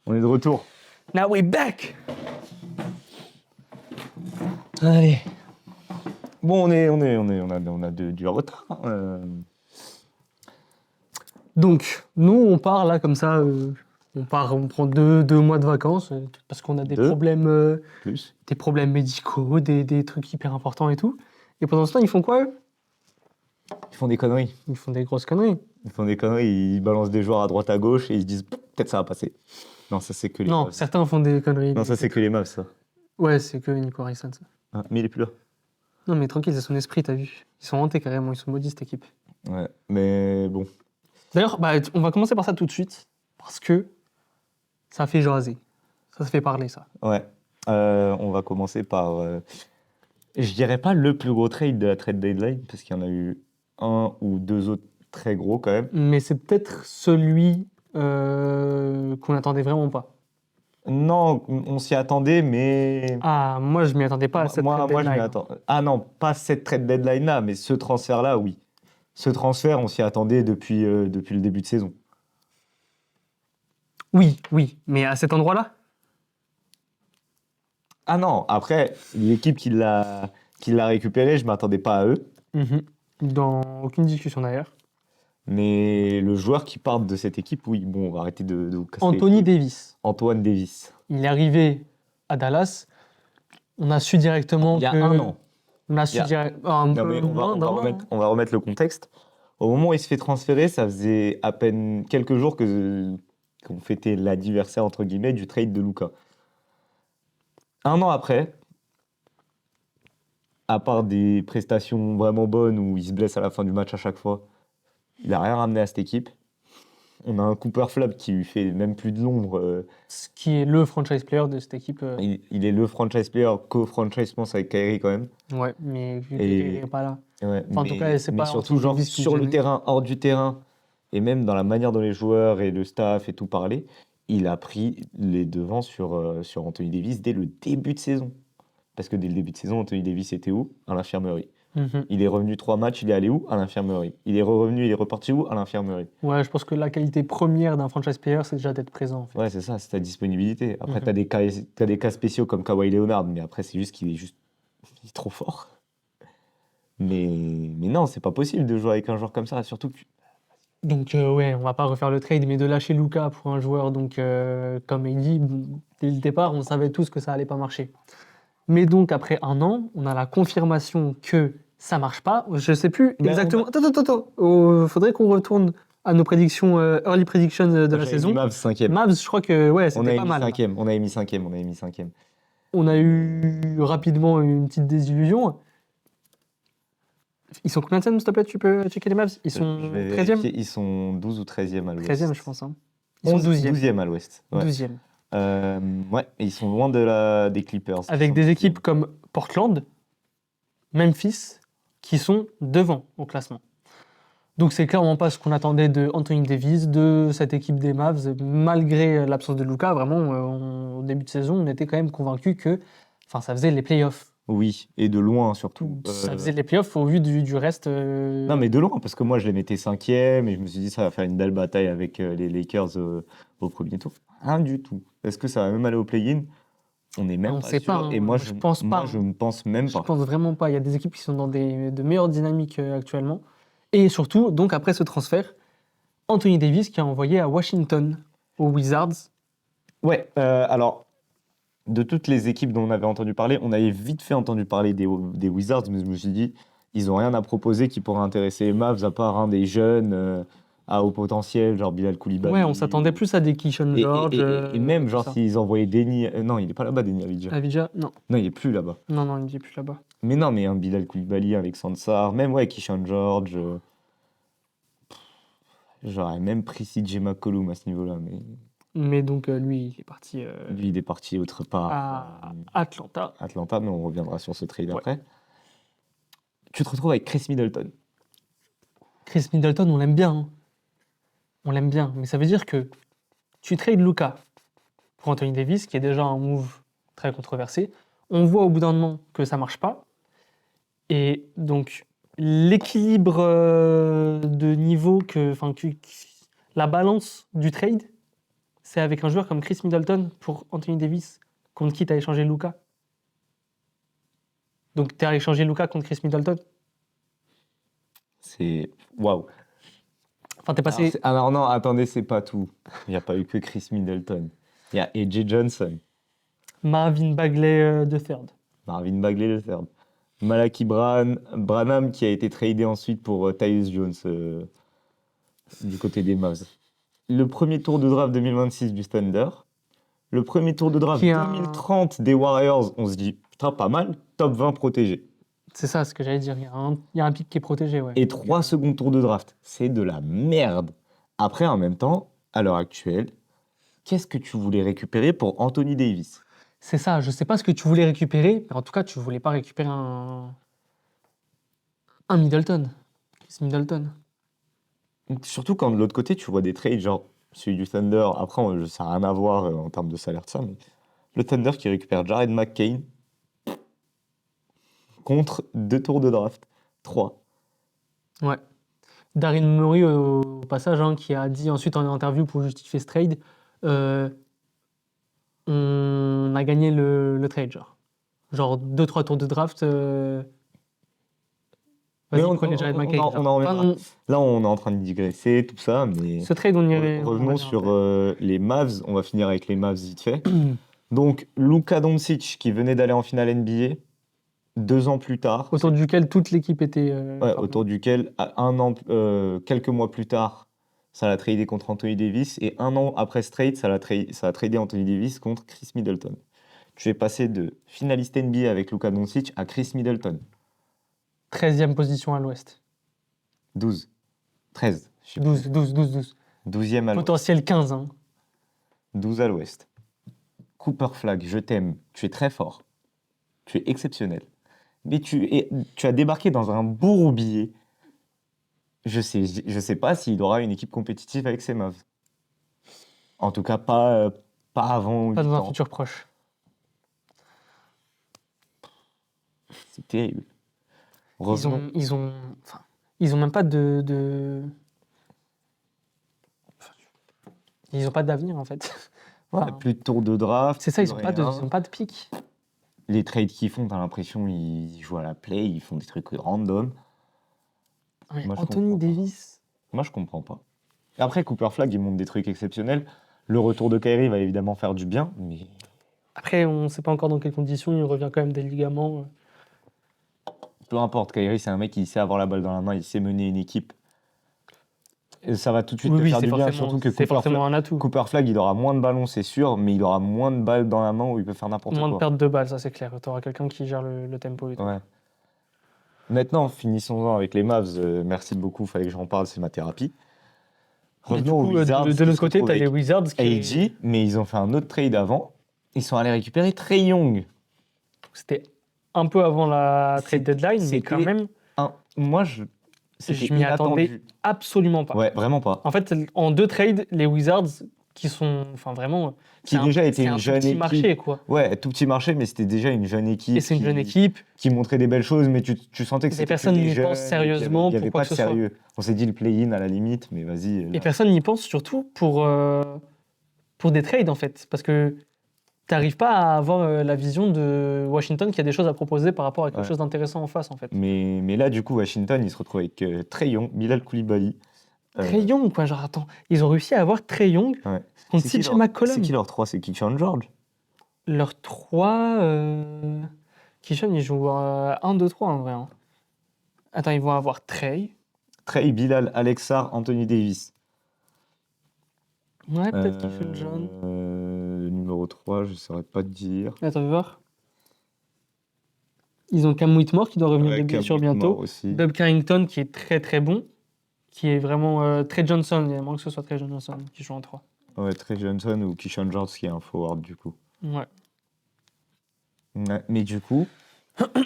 On est de retour. Now we're back. Allez. Bon, on a du retard. Donc, nous, on part là comme ça. On prend deux mois de vacances parce qu'on a des problèmes, Plus. des problèmes médicaux, des trucs hyper importants et tout. Et pendant ce temps, ils font quoi, eux? Ils font des conneries. Ils font des grosses conneries. Ils balancent des joueurs à droite à gauche et ils se disent peut-être ça va passer. Non, ça c'est que les Non, Mavs. certains font des conneries. Non, ça c'est que les Mavs, ça. Ouais, c'est que Nico Harrison, ça. Ah, mais il est plus là. Non, mais tranquille, c'est son esprit, t'as vu. Ils sont hantés carrément, ils sont maudits, cette équipe. Ouais, mais bon. D'ailleurs, on va commencer par ça tout de suite, parce que ça fait jaser. Ça se fait parler, ça. Ouais. On va commencer par. Je dirais pas le plus gros trade de la trade deadline, parce qu'il y en a eu un ou deux autres très gros quand même. Mais c'est peut-être celui qu'on n'attendait vraiment pas. Non, on s'y attendait, mais. Ah, moi, je m'y attendais pas à cette moi, trade je m'y deadline. attends. Ah non, pas cette trade deadline-là, mais ce transfert-là, oui. Ce transfert, on s'y attendait depuis le début de saison. Oui, mais à cet endroit-là? Ah non, après, l'équipe qui l'a récupéré, je ne m'attendais pas à eux. Dans aucune discussion d'ailleurs. Mais le joueur qui part de cette équipe, oui, bon, on va arrêter de vous casser. Anthony Davis. Antoine Davis. Il est arrivé à Dallas. On a su directement Il y a que... un an. On a su Il y a- directement... Non, mais on va remettre le contexte. Au moment où il se fait transférer, ça faisait à peine quelques jours qu'on fêtait l'anniversaire, entre guillemets, du trade de Luka. Un an après, à part des prestations vraiment bonnes où il se blesse à la fin du match à chaque fois, il n'a rien ramené à cette équipe. On a un Cooper Flapp qui lui fait même plus de l'ombre. Ce qui est le franchise player de cette équipe. Il est le franchise player, co-franchise, je pense, avec Kyrie quand même. Ouais, mais vu Et- qu'il n'est pas là. Ouais, Enfin, en tout cas, c'est mais pas surtout, Anthony genre, Davis qui sur le gênait. terrain, hors du terrain, et même dans la manière dont les joueurs et le staff et tout parlaient, il a pris les devants sur Anthony Davis dès le début de saison. Parce que dès le début de saison, Anthony Davis était où? À l'infirmerie. Il est revenu 3 matchs, il est allé où? À l'infirmerie. Il est revenu, il est reparti où? À l'infirmerie. Ouais, je pense que la qualité première d'un franchise player, c'est déjà d'être présent, en fait. Ouais, c'est ça, c'est ta disponibilité. Après, Mhm. t'as des cas spéciaux comme Kawhi Leonard, mais après, c'est juste qu'il est juste il est trop fort. Mais non, c'est pas possible de jouer avec un joueur comme ça, surtout que. Donc, ouais, on va pas refaire le trade, mais de lâcher Luka pour un joueur, donc, comme il dit, dès le départ, on savait tous que ça allait pas marcher. Mais donc, après un an, on a la confirmation que ça marche pas. Je sais plus Ben, exactement. Attends. Faudrait qu'on retourne à nos prédictions, early predictions de la J'avais saison. mis Mavs 5e. Mavs, je crois que ouais, On c'était avait pas mis mal. 5e. On avait mis 5e. On avait mis 5e. On a eu rapidement une petite désillusion. Ils sont combien de s'il te plaît? Tu peux checker les Mavs? Ils sont Je vais 13e? vérifier, ils sont 12 ou 13e à l'ouest. 13e, je pense. Hein. Ils sont 12e. 12e à l'ouest. Ouais. 12e. Ouais, et ils sont loin des Clippers. Avec Ils des sont équipes 12e. comme Portland, Memphis, qui sont devant au classement. Donc c'est clairement pas ce qu'on attendait de Anthony Davis, de cette équipe des Mavs, malgré l'absence de Luka. Vraiment, au début de saison, on était quand même convaincus que ça faisait les playoffs. Oui, et de loin surtout. Ça faisait les playoffs au vu du reste. Non, mais de loin, parce que moi je les mettais 5e et je me suis dit ça va faire une belle bataille avec les Lakers au premier tour. Rien du tout. Est-ce que ça va même aller au play-in? On n'est même On pas sait sûr. pas, hein. Et Je pense pas. je ne pense même Je pas. pense vraiment pas. Il y a des équipes qui sont dans de meilleures dynamiques actuellement. Et surtout, donc après ce transfert, Anthony Davis qui a envoyé à Washington, aux Wizards. Ouais, alors, de toutes les équipes dont on avait entendu parler, on avait vite fait entendu parler des Wizards, mais je me suis dit, ils n'ont rien à proposer qui pourrait intéresser les Mavs, à part un des jeunes à haut potentiel, genre Bilal Koulibaly. Ouais, on s'attendait plus à des Keyshawn George. Et même, tout genre, ça. s'ils envoyaient Denny. Non, il n'est pas là-bas, Denny Avdija. Avdija, non. Non, il est plus là-bas. Non, il n'est plus là-bas. Mais non, mais un Bilal Koulibaly, Alexandre Sarr, même, ouais, Keyshawn George. J'aurais même pris CJ McCollum à ce niveau-là, mais Mais donc, lui, il est parti lui, il est parti autre part. à Atlanta. Atlanta, mais on reviendra sur ce trade Ouais. après. Tu te retrouves avec Chris Middleton. Chris Middleton, on l'aime bien. Hein. On l'aime bien. Mais ça veut dire que tu trades Luka pour Anthony Davis, qui est déjà un move très controversé. On voit au bout d'un moment que ça marche pas. Et donc, l'équilibre de niveau, la balance du trade c'est avec un joueur comme Chris Middleton pour Anthony Davis, contre qui tu as échangé Luka. Donc tu as échangé Luka contre Chris Middleton. C'est. Waouh. Enfin, t'es passé. Alors non, attendez, c'est pas tout. Il n'y a pas eu que Chris Middleton. Il y a AJ Johnson, Marvin Bagley de third. Marvin Bagley le third, Malaki Branham qui a été tradé ensuite pour Tyus Jones du côté des Mavs. Le premier tour de draft 2026 du Thunder. Le premier tour de draft Qui est un- 2030 des Warriors. On se dit, putain, pas mal, top 20 protégé. C'est ça ce que j'allais dire. Il y a un pic qui est protégé, ouais. Et 3 secondes tours de draft. C'est de la merde. Après, en même temps, à l'heure actuelle, qu'est-ce que tu voulais récupérer pour Anthony Davis? C'est ça, je sais pas ce que tu voulais récupérer, mais en tout cas, tu voulais pas récupérer un Middleton. Chris Middleton. Surtout quand de l'autre côté, tu vois des trades, genre celui du Thunder. Après, ça n'a rien à voir en termes de salaire de ça, mais le Thunder qui récupère Jared McCain contre 2 tours de draft. 3. Ouais. Daryl Morey, au passage, hein, qui a dit ensuite en interview pour justifier ce trade, on a gagné le trade, genre. Genre 2-3 tours de draft. Mais Vas-y, prenez Jared McCain. on en reviendra. Enfin, Là, on est en train de digresser, tout ça, mais ce trade, on y revenons revient sur après. les Mavs. On va finir avec les Mavs vite fait. Donc, Luka Doncic qui venait d'aller en finale NBA 2 ans plus tard. Autour duquel toute l'équipe était. Ouais, autour duquel, quelques mois plus tard, ça l'a tradé contre Anthony Davis. Et 1 an après ce trade, ça a tradé Anthony Davis contre Chris Middleton. Tu es passé de finaliste NBA avec Luka Doncic à Chris Middleton. 13e position à l'ouest. 12. 13. Je sais 12. 12e à l'ouest. Potentiel 15. Hein. 12 à l'ouest. Cooper Flag, je t'aime. Tu es très fort. Tu es exceptionnel. Mais tu as débarqué dans un bourbier. Je sais pas s'il aura une équipe compétitive avec ses Mavs. En tout cas, pas avant Pas 8 dans un ans. futur proche. C'est terrible. Ils ont même pas ils ont pas d'avenir en fait. Enfin, Plus de tour de draft. c'est ça, ils plus ont rien. pas de pic. Les trades qu'ils font, t'as l'impression ils jouent à la play, ils font des trucs random. Ouais, Moi, je Anthony comprends pas. Davis. Moi, je comprends pas. Après, Cooper Flag, il montre des trucs exceptionnels. Le retour de Kyrie va évidemment faire du bien, mais Après, on sait pas encore dans quelles conditions. Il revient quand même des ligaments. peu importe. Kyrie, c'est un mec qui sait avoir la balle dans la main, il sait mener une équipe. Et ça va tout de suite te faire du bien, surtout que c'est forcément un atout. Cooper Flag, il aura moins de ballons, c'est sûr, mais il aura moins de balles dans la main où il peut faire n'importe Moins de quoi. perte de balles, ça c'est clair. Tu auras quelqu'un qui gère le tempo et tout. Ouais. Maintenant, finissons-en avec les Mavs. Merci beaucoup, fallait que j'en parle, c'est ma thérapie. Et du Revenons aux coup, Wizards. de qui l'autre se côté, retrouvent tu as les avec Wizards qui. AG, mais ils ont fait un autre trade avant. Ils sont allés récupérer Trae Young. C'était un peu avant la trade deadline, mais c'était quand même, Moi, c'était je m'y attendais inattendu. absolument pas. Ouais, vraiment pas. En fait, en 2 trades, les Wizards, qui sont. Enfin, vraiment. Qui déjà était c'est une un jeune petit équipe. marché, quoi. Ouais, tout petit marché, mais c'était déjà une jeune équipe. Et c'est une jeune équipe. Qui montrait des belles choses, mais tu sentais que Les c'était personnes que des n'y jeunes, pensent et sérieusement il y avait pour quoi pas que de ce soit. sérieux. On s'est dit le play-in à la limite, mais vas-y. Et là. personne n'y pense surtout pour des trades, en fait. Parce que tu n'arrives pas à avoir la vision de Washington qui a des choses à proposer par rapport à quelque Ouais. chose d'intéressant en face, en fait. Mais là, du coup, Washington, il se retrouve avec Trae Young, Bilal Koulibaly. Trae Young, quoi. Genre, attends, ils ont réussi à avoir Trae Young Ouais. contre C'est qui CJ leur- McCollum. C'est qui leur 3? C'est Keyshawn George? Leurs 3. Kishon, ils jouent 1, 2, 3 en vrai. Hein. Attends, ils vont avoir Trey. Trae, Bilal, Alexar, Anthony Davis. Ouais, peut-être Kishon John. Numéro 3, je ne saurais pas te dire. Attends, on va voir. Ils ont Cam Whitmore qui doit revenir Ouais, de Cam blessure Whitmore bientôt. aussi. Dub Carrington qui est très très bon. Qui est vraiment. Trey Johnson. Il manque que ce soit Trey Johnson qui joue en 3. Ouais, Trey Johnson ou Keyshawn George qui est un forward du coup. Ouais. Ouais, mais du coup,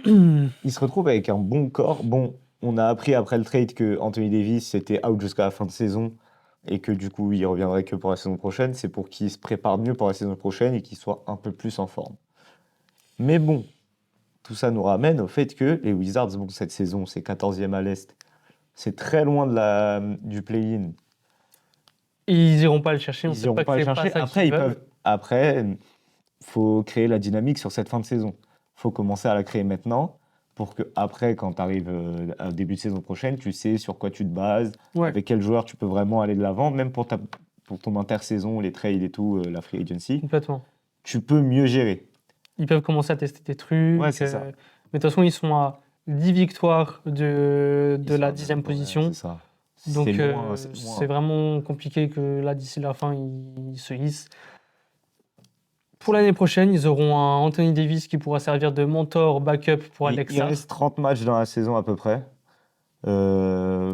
il se retrouve avec un bon corps. Bon, on a appris après le trade que Anthony Davis était out jusqu'à la fin de saison et que du coup, il reviendrait que pour la saison prochaine. C'est pour qu'il se prépare mieux pour la saison prochaine et qu'il soit un peu plus en forme. Mais bon, tout ça nous ramène au fait que les Wizards, bon, cette saison, c'est 14e à l'Est. C'est très loin du play-in. Et ils iront pas le chercher. On Ils sait n'iront pas que pas le c'est pas chercher. ça Après, qu'ils ils veulent. peuvent. Après, faut créer la dynamique sur cette fin de saison. Faut commencer à la créer maintenant pour que après, quand tu arrives au début de saison prochaine, tu sais sur quoi tu te bases, Ouais, avec quel joueur tu peux vraiment aller de l'avant, même pour ton intersaison, les trades et tout, la free agency, complètement. tu peux mieux gérer. Ils peuvent commencer à tester des trucs. Ouais, c'est ça. Mais de toute façon, ils sont à 10 victoires de Ils sont la à 10e ouais, position. c'est ça. Donc, C'est loin, c'est vraiment compliqué que là, d'ici la fin, ils se hissent. Pour l'année prochaine, ils auront un Anthony Davis qui pourra servir de mentor, backup pour Il Alexa. reste 30 matchs dans la saison à peu près.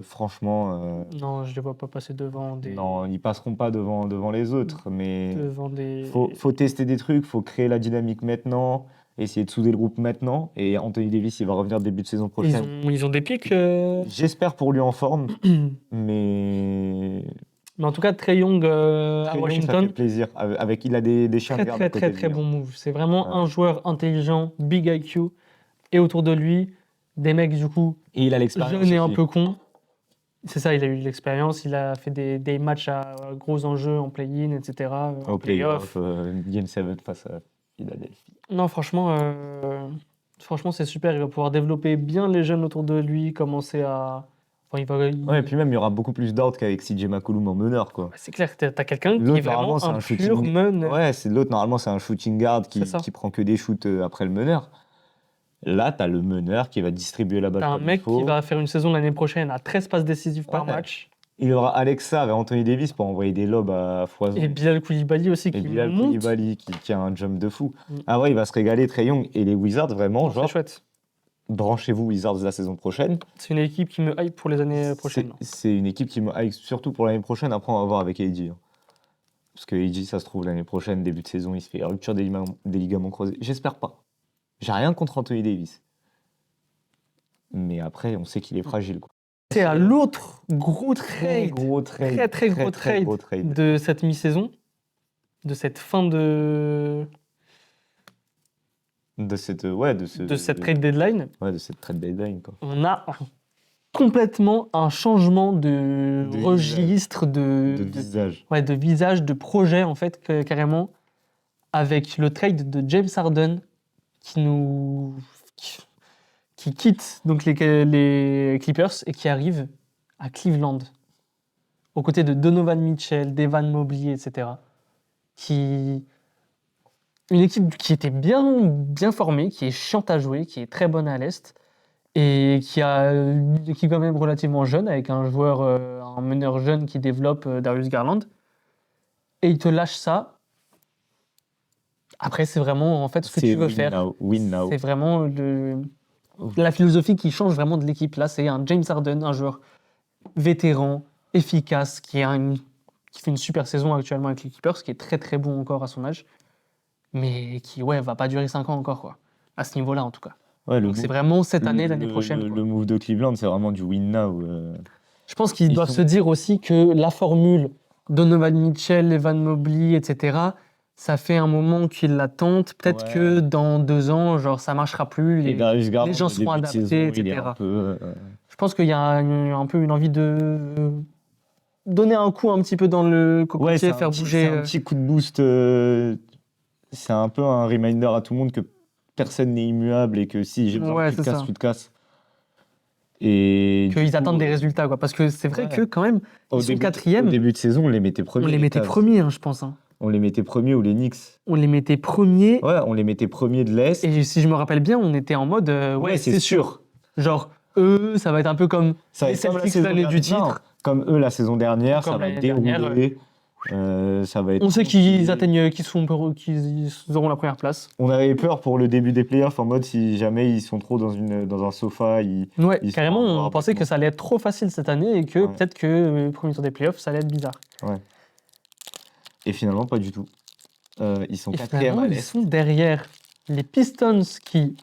Franchement, Non, je ne les vois pas passer devant des. non, ils passeront pas devant les autres, mais Devant des... faut tester des trucs, faut créer la dynamique maintenant, essayer de souder le groupe maintenant. Et Anthony Davis, il va revenir début de saison Ils prochaine. ont des pics. J'espère pour lui en forme, mais Mais en tout cas, Trae Young à Trae Young, ça Washington, fait plaisir. Il a des chiens très de garde très à côté très de très lui, hein. bon move. C'est vraiment Ouais. un joueur intelligent, big IQ, et autour de lui, des mecs du coup Et il a l'expérience jeunes et un aussi. peu cons. C'est ça, il a eu de l'expérience, il a fait des matchs à gros enjeux en play-in, etc. En Au play-off. playoff, Game 7 face à Philadelphie. Non, franchement, c'est super. Il va pouvoir développer bien les jeunes autour de lui, commencer à. Enfin, Ouais, et puis même, il y aura beaucoup plus d'outs qu'avec CJ McCollum en meneur, quoi. C'est clair que t'as quelqu'un qui est L'autre, vraiment normalement, c'est un un pur shooting. meneur. Ouais, l'autre, normalement, c'est un shooting guard C'est ça. qui prend que des shoots après le meneur. Là, t'as le meneur qui va distribuer la balle T'as un comme il mec qui faut. va faire une saison l'année prochaine à 13 passes décisives par Ouais. match. Il y aura Alexa et Anthony Davis pour envoyer des lobes à foison. Et Bilal Koulibaly aussi Et qui Bilal monte. Koulibaly qui a un jump de fou. Mm. Ah ouais, il va se régaler, Trae Young. Et les Wizards, vraiment, C'est genre, chouette. branchez-vous Wizards la saison prochaine. C'est une équipe qui me hype pour les années prochaines. C'est une équipe qui me hype surtout pour l'année prochaine. Après, on va voir avec AD, hein. Parce que AD, ça se trouve, l'année prochaine, début de saison, il se fait rupture des ligaments croisés. J'espère pas. J'ai rien contre Anthony Davis. Mais après, on sait qu'il est fragile, quoi. C'est à l'autre gros Très trade, gros trade. très gros trade de cette mi-saison, de cette fin de De cette trade deadline. Ouais, de cette trade deadline, quoi. On a complètement un changement de De registre, De visage. ouais, de visage, de projet en fait, carrément, avec le trade de James Harden qui quitte donc les Clippers et qui arrive à Cleveland, aux côtés de Donovan Mitchell, d'Evan Mobley, etc. Une équipe qui était bien formée, qui est chiante à jouer, qui est très bonne à l'Est, et qui a une équipe quand même relativement jeune, avec un joueur, un meneur jeune qui développe, Darius Garland. Et il te lâche ça. Après, c'est vraiment en fait ce que tu veux faire. Win now. C'est vraiment la philosophie qui change vraiment de l'équipe. Là, c'est un James Harden, un joueur vétéran, efficace, qui fait une super saison actuellement avec les Clippers, qui est très très bon encore à son âge, mais qui va pas durer 5 ans encore, quoi. À ce niveau-là, en tout cas. Ouais, Donc c'est vraiment cette année, l'année prochaine. Quoi. Le move de Cleveland, c'est vraiment du win now. Je pense qu'ils doivent se dire aussi que la formule Donovan Mitchell, Evan Mobley, etc., ça fait un moment qu'ils la tentent. Peut-être que dans 2 ans, genre, ça marchera plus. Et Darius Garland, les gens seront au début de adaptés, saison, etc. il est un peu, Je pense qu'il y a un peu une envie de donner un coup un petit peu dans le cocotier, faire bouger. C'est un petit coup de boost. C'est un peu un reminder à tout le monde que personne n'est immuable et que si j'ai besoin que tu te casses. Et qu'ils attendent des résultats, quoi. Parce que c'est vrai que quand même, ils sont 4e. Au début de saison, on les mettait premiers. On les mettait premiers, hein, je pense. Hein. On les mettait premiers ou les Knicks. On les mettait premiers. Ouais, on les mettait premiers de l'Est. Et si je me rappelle bien, on était en mode ouais, c'est sûr. Genre, eux, ça va être un peu comme les Celtics l'année du titre. Non, comme eux la saison dernière, ça va être déroulé. Ça va être on sait qu'ils auront la première place. On avait peur pour le début des playoffs en mode si jamais ils sont trop dans un sofa. Carrément, on pensait que ça allait être trop facile cette année et que peut-être que le premier tour des playoffs, ça allait être bizarre. Ouais. Et finalement, pas du tout. Ils sont 4e à l'Est. Ils sont derrière les Pistons qui,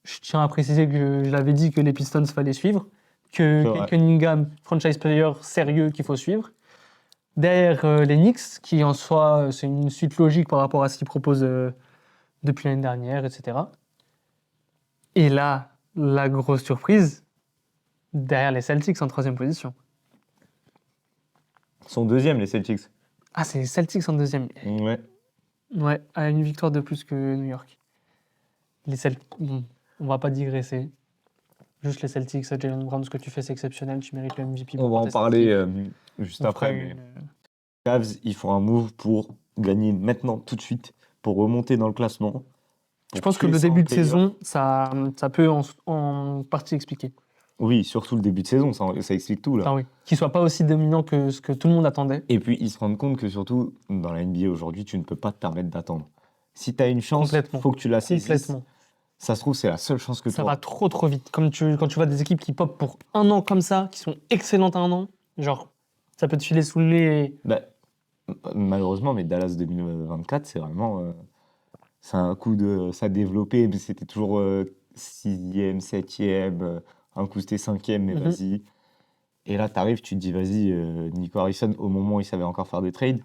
je tiens à préciser que je l'avais dit que les Pistons fallait suivre, que Kate Cunningham, franchise player sérieux qu'il faut suivre. Derrière les Knicks, qui en soi, c'est une suite logique par rapport à ce qu'ils proposent depuis l'année dernière, etc. Et là, la grosse surprise, derrière les Celtics en 3e position. Ils sont 2e, les Celtics. Ah, c'est les Celtics en deuxième. Ouais. Ouais, à une victoire de plus que New York. Les Celtics, bon, on va pas digresser. Juste les Celtics, Jalen Brown, ce que tu fais, c'est exceptionnel. Tu mérites le MVP On va pour en tes parler équipes. juste On fera après, mais une. Cavs, ils font un move pour gagner maintenant, tout de suite, pour remonter dans le classement, Je pour pense que tuer le ça en début de playoff. saison, ça peut en partie expliquer. Oui, surtout le début de saison, ça explique tout là. Enfin, oui. Qu'il soit pas aussi dominant que ce que tout le monde attendait. Et puis ils se rendent compte que surtout dans la NBA aujourd'hui, tu ne peux pas te permettre d'attendre. Si tu as une chance, Complètement. faut que tu la saisisses. Complètement. Ça se trouve, c'est la seule chance que tu Ça va auras. trop trop vite. Quand tu vois des équipes qui pop pour un an comme ça, qui sont excellentes à un an, genre, ça peut te filer sous le nez. Bah, malheureusement, mais Dallas 2024, c'est vraiment. C'est un coup de. Ça a développé, mais c'était toujours 6e, 7e. Un coup, c'était 5e, mais Mhm. vas-y. Et là, t'arrives, tu te dis, vas-y, Nico Harrison, au moment où il savait encore faire des trades.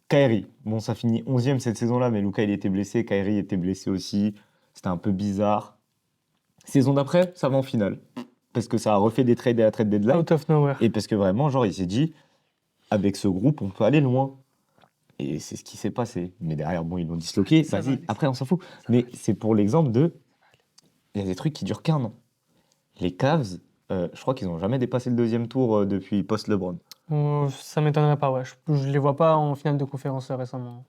Kyrie, bon, ça finit 11e cette saison-là, mais Luka, il était blessé. Kyrie était blessé aussi. C'était un peu bizarre. Saison d'après, ça va en finale. Parce que ça a refait des trades à la trade deadline. Out of nowhere. Et parce que vraiment, genre, il s'est dit, avec ce groupe, on peut aller loin. Et c'est ce qui s'est passé. Mais derrière, bon, ils l'ont disloqué. Ça va Vas-y, aller, après, on s'en fout. Mais c'est pour l'exemple de. Il y a des trucs qui durent qu'un an. Les Cavs, je crois qu'ils n'ont jamais dépassé le deuxième tour depuis post-LeBron. Ça m'étonnerait pas, ouais. Je les vois pas en finale de conférence récemment.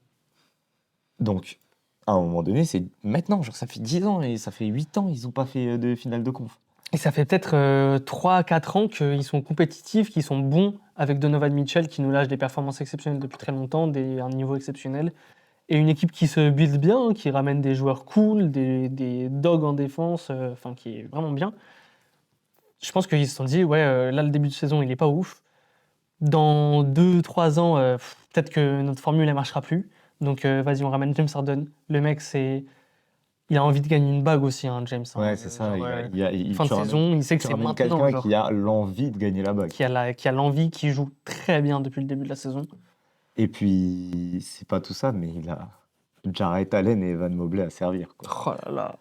Donc, à un moment donné, c'est maintenant. Genre, ça fait 10 ans et ça fait 8 ans, ils n'ont pas fait de finale de conf. Et ça fait peut-être 3-4 ans qu'ils sont compétitifs, qu'ils sont bons avec Donovan Mitchell qui nous lâche des performances exceptionnelles depuis très longtemps, un niveau exceptionnel. Et une équipe qui se build bien, hein, qui ramène des joueurs cool, des dogs en défense, enfin qui est vraiment bien. Je pense qu'ils se sont dit, ouais, là le début de saison il est pas ouf. Dans 2-3 ans, peut-être que notre formule elle marchera plus. Donc vas-y, on ramène James Harden. Le mec, il a envie de gagner une bague aussi, hein, James. Hein. Ouais, c'est ça. Genre, Tu fin de saison, il sait que c'est ramènes maintenant, quelqu'un genre, qui a l'envie de gagner la bague. qui a l'envie, qui joue très bien depuis le début de la saison. Et puis, c'est pas tout ça, mais il a Jarrett Allen et Evan Mobley à servir, quoi. Oh là là.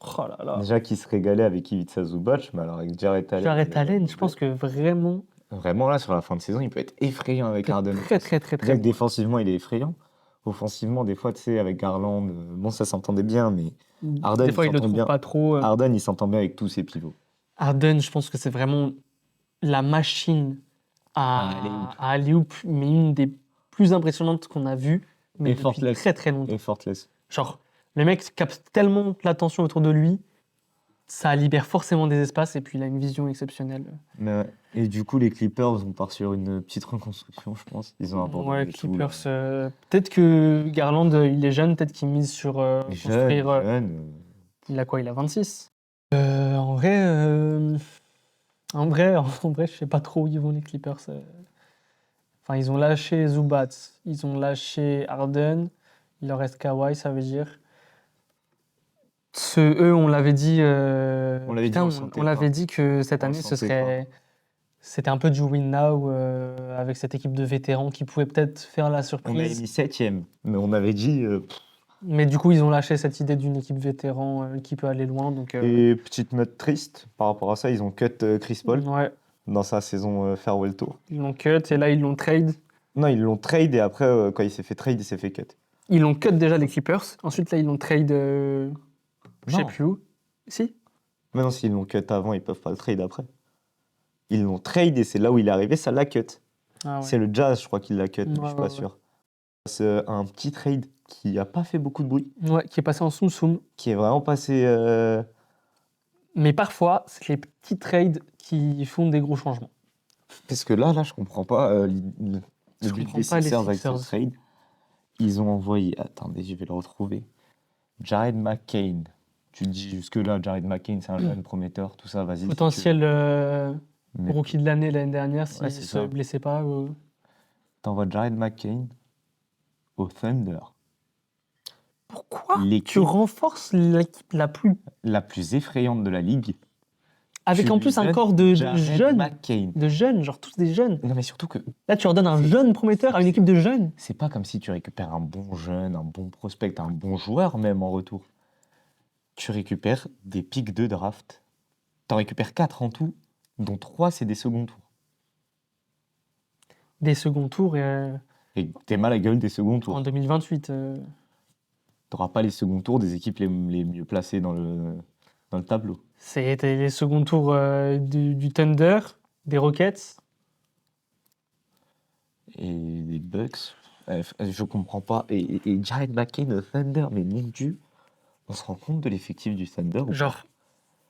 Oh là là. Déjà qu'il se régalait avec Ivica Zubac, mais alors avec Jarrett Allen. Jared et Evan Allen, je Mobley, pense que vraiment, vraiment, là, sur la fin de saison, il peut être effrayant avec Harden. très très très Déjà très que bon. défensivement, il est effrayant. Offensivement, des fois, tu sais, avec Garland, bon, ça s'entendait bien, mais Harden, Des fois, il le s'entend trouve bien. pas trop. Harden, il s'entend bien avec tous ses pivots. Harden, je pense que c'est vraiment la machine à alley-oop, mais une des plus impressionnantes qu'on a vues, mais depuis Effortless. très très longtemps. Effortless. Genre, le mec capte tellement l'attention autour de lui, ça libère forcément des espaces, et puis il a une vision exceptionnelle. Mais ouais. Et du coup, les Clippers, on part sur une petite reconstruction, je pense. Ils ont abandonné Ouais, tout, Clippers. là. Peut-être que Garland, il est jeune, peut-être qu'il mise sur construire. Jeune. Il a quoi? Il a 26. En vrai, en vrai, je sais pas trop où ils vont les Clippers. Enfin, ils ont lâché Zubac, ils ont lâché Harden, il leur reste Kawhi, ça veut dire. Eux, on l'avait dit. On l'avait dit, on le sentait on l'avait pas. dit que cette On le année, sentait c'était un peu du win now avec cette équipe de vétérans qui pouvait peut-être faire la On avait surprise. mis 7e, mais on avait dit. Mais du coup, ils ont lâché cette idée d'une équipe vétéran qui peut aller loin. Donc, Et petite note triste par rapport à ça, ils ont cut Chris Paul ouais, dans sa saison Farewell Tour. ils l'ont cut et là, ils l'ont trade. Non, ils l'ont trade et après, quand il s'est fait trade, il s'est fait cut. Ils l'ont cut déjà les Clippers. Ensuite, là, ils l'ont trade. Je sais Non. plus où. Si? Mais non, s'ils l'ont cut avant, ils peuvent pas le trade après. Ils l'ont trade et c'est là où il est arrivé, ça l'a cut. Ah ouais. C'est le Jazz, je crois, qu'il l'a cut, mais je Ouais, suis pas ouais, sûr. C'est un petit trade qui a pas fait beaucoup de bruit, Ouais, qui est passé en soum-soum. qui est vraiment passé. Mais parfois, c'est les petits trades qui font des gros changements. Parce que là, je comprends pas le Je but comprends des pas les Sixers avec ce Sixers. trade. Ils ont envoyé. Attendez, je vais le retrouver. Jared McCain. Tu te dis jusque-là, Jared McCain, c'est un jeune prometteur, tout ça, vas-y. si tu veux. Potentiel Mais rookie de l'année l'année dernière s'il Ouais, ne c'est se ça. blessait pas. T'envoies Jared McCain au Thunder. Pourquoi tu L'équipe renforces l'équipe la plus effrayante de la ligue. avec Tu en lui plus un donnes corps de Jared jeunes, McCain. genre tous des jeunes. Non, mais surtout que Là, tu leur donnes un jeune prometteur à une équipe de jeunes. c'est pas comme si tu récupères un bon jeune, un bon prospect, un bon joueur même en retour. Tu récupères des pics de draft. T'en récupères 4 en tout, dont 3 c'est des seconds tours. Des seconds tours. Et t'es mal à la gueule des seconds tours. En 2028. T'auras pas les seconds tours des équipes les mieux placées dans le tableau. C'était les seconds tours du Thunder, des Rockets. Et les Bucks, je comprends pas. Et Jared McCain au Thunder, mais mon Dieu, on se rend compte de l'effectif du Thunder ou pas? Genre,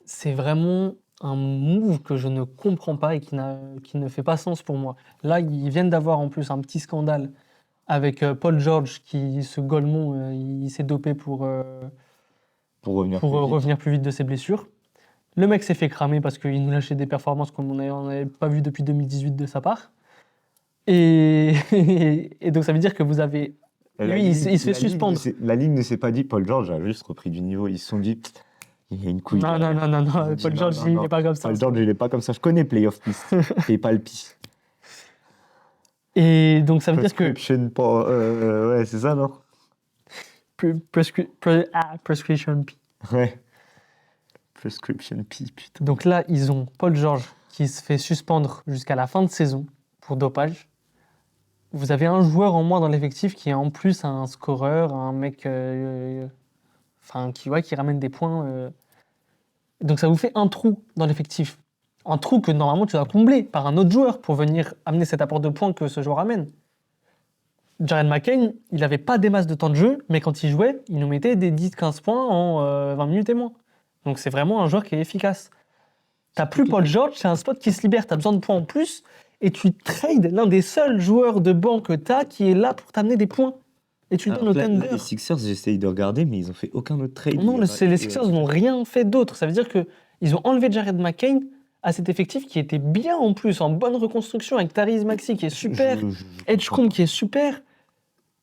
c'est vraiment un move que je ne comprends pas et qui ne fait pas sens pour moi. Là, ils viennent d'avoir en plus un petit scandale avec Paul George qui, ce golemon, il s'est dopé pour Pour revenir plus vite. revenir plus vite de ses blessures. Le mec s'est fait cramer parce qu'il nous lâchait des performances qu'on n'avait pas vues depuis 2018 de sa part. Et, et donc ça veut dire que vous avez... La Lui, il se ligue- fait la ligue suspendre. La ligue ne s'est pas dit, Paul George a juste repris du niveau. Ils se sont dit, il y a une couille. Non, non, non, non, non, Ils dit, Paul non, George, non, il non. n'est pas comme ça. Paul George, il est pas comme ça. Je connais Playoff Peace. C'est pas le pis. Et donc ça veut dire que... Prescription, pas. Ouais, c'est ça, non? Prescription P. Ouais. Prescription P, putain. Donc là, ils ont Paul George qui se fait suspendre jusqu'à la fin de saison pour dopage. Vous avez un joueur en moins dans l'effectif qui est en plus un scoreur, un mec qui ramène des points. Donc ça vous fait un trou dans l'effectif. Un trou que normalement tu dois combler par un autre joueur pour venir amener cet apport de points que ce joueur amène. Jared McCain, il n'avait pas des masses de temps de jeu, mais quand il jouait, il nous mettait des 10-15 points en 20 minutes et moins. Donc c'est vraiment un joueur qui est efficace. T'as plus Paul George, c'est un spot qui se libère, t'as besoin de points en plus, et tu trades l'un des seuls joueurs de banc que t'as qui est là pour t'amener des points. Et tu le donnes au Thunder. Les Sixers, j'essaye de regarder, mais ils ont fait aucun autre trade. Non, les Sixers n'ont rien fait d'autre. Ça veut dire qu'ils ont enlevé Jared McCain à cet effectif qui était bien en plus, en bonne reconstruction, avec Tyrese Maxey qui est super, Edgecombe qui est super.